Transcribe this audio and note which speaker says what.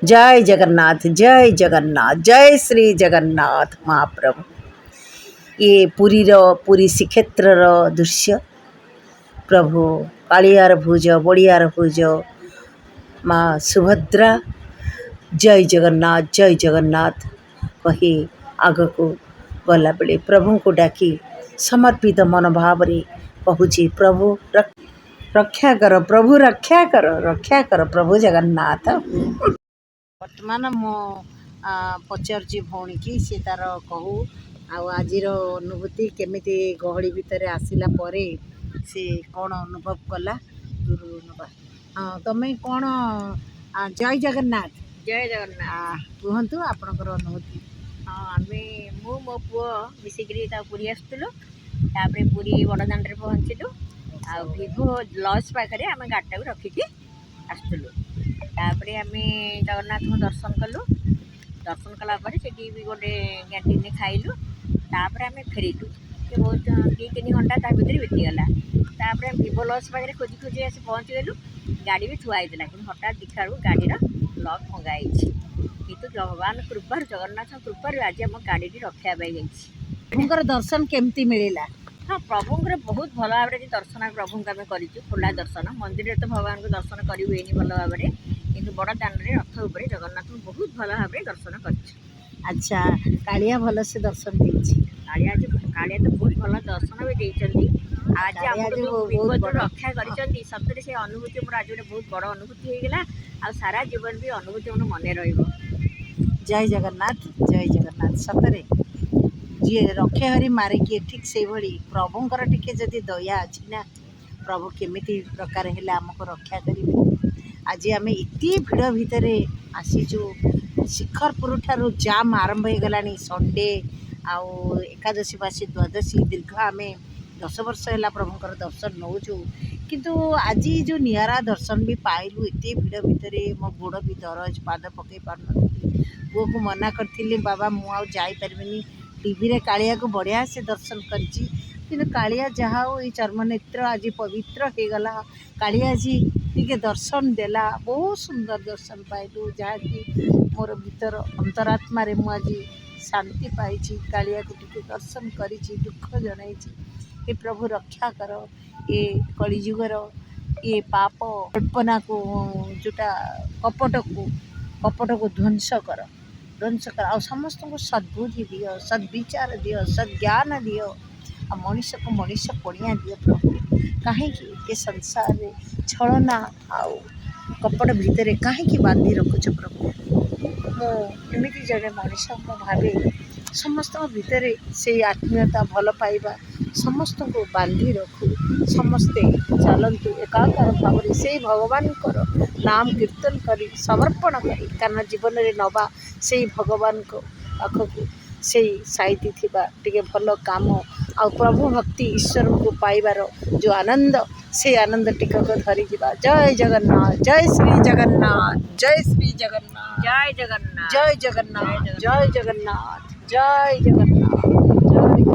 Speaker 1: जय जगन्नाथ, जय जगन्नाथ, जय श्री जगन्नाथ महाप्रभु। ये पुरी श्रीक्षेत्र दृश्य। प्रभु कालियार भुज बड़ियार भुज माँ सुभद्रा जय जगन्नाथ कही आग को गला बेले प्रभु को डाकी समर्पित मनोभाव कहूँ प्रभु रक्षा कर, प्रभु रक्षा कर प्रभु जगन्नाथ। वर्तमान मो पचारुची भौणी की सी तार कहू आज अनुभूति केमिति गहली भितर आसिला परे से कौन अनुभव कला हाँ तुम्हें कौन जय जगन्नाथ कहतु आपणकर अनुभूति।
Speaker 2: हाँ आम मो पुओ मिसिकी पूरी आसलु पूरी बड़दाण्ड पहुँचलु आ विभो लज पाखे आम गाड़ी को रखिकी आसलु आम जगन्नाथ को दर्शन कलु। दर्शन कलापर से भी गोटे कैंटीन खाइलु तापर आम फेरिलु बहुत 2-3 घंटा ता भर बीतीगला। तापर विभो लज पाखे खोजी खोजी आसी पहुँचीगलु गाड़ी भी थुआई कि हठात देखा गाड़ी लक भंगाई कितु भगवान कृपा जगन्नाथ कृपा आज आम गाड़ी रक्षा पाई
Speaker 1: प्रभुंकर दर्शन केमती मिलला।
Speaker 2: हाँ प्रभुंर बहुत भल भाव दर्शन प्रभु आम कर खोला दर्शन मंदिर तो भगवान को दर्शन कर हुए भल भाव कि बड़ दाण्ड रथ उपर जगन्नाथ बहुत भल भाव दर्शन कर।
Speaker 1: अच्छा कालिया भल से दर्शन देछि
Speaker 2: कालिया तो बहुत भल दर्शन भी देती आज विपद रक्षा कर सतरे से अनुभूति मोर आज गोटे बहुत बड़ अनुभूति होगा आ सारा जीवन भी अनुभूति मोर मन रही।
Speaker 1: जय जगन्नाथ सतरे जी रखे हरि मारिकी ठीक से भली प्रभुंकर टिके जदि दया अच्छी ना प्रभु केमिति प्रकार है आमको रक्षा करेंगे। आज आम इति भिड़ भितर आसीचु शिखरपुर ठारू जाम आरंभ हो गला संडे आउ एकादशी बासी द्वादशी दीर्घ आम 10 वर्ष है प्रभुंकर दर्शन नौचु किंतु आज जो निरा दर्शन भी पाइलु एत भिड़ भितर मो गोड़ भी दरज पाद पकई पार पुओ को मना करी बाबा मुझे टीवी रे कालिया को बढ़िया से दर्शन करिछि किंतु कालिया जहा हो ये चर्म नेत्र आज पवित्र हो गला कालिया जी टिके दर्शन देला बहुत सुंदर दर्शन पाइलु जहाँकि मोर भीतर अंतरात्मा रे मु आज शांति पाई कालिया को टिके दर्शन करिछि दुख जनाइछि हे प्रभु रक्षा कर ये कलिजुगर ये पाप कल्पना को जोटा कपट को ध्वंस कर आ समस्त को सद्बुद्धि दियो सद्विचार दियो सद्ज्ञान दियो आ मनुष्य को मनुष्य पड़िया दियो प्रभु कहीं के संसार रे छलना आउ कपट भितर कहीं बांधि रखुच प्रभु मुझे जड़े मनुष्य मु भावे समस्त भितर से आत्मीयता भल पाइबा समस्त को बांधि रखु समस्ते चलतु एकाकार भाव से भगवान नाम कीर्तन करी समर्पण करी कारण जीवन में नवा से भगवान को पाखक से साइती थिबा टिके भल काम आ प्रभु भक्ति ईश्वर को पाइबार जो आनंद से आनंद टिकक धरी जा। जय जगन्नाथ, जय श्री जगन्नाथ, जय श्री जगन्नाथ,
Speaker 2: जय जगन्नाथ,
Speaker 1: जय जगन्नाथ, जय जगन्नाथ, जय जगन्नाथ, जय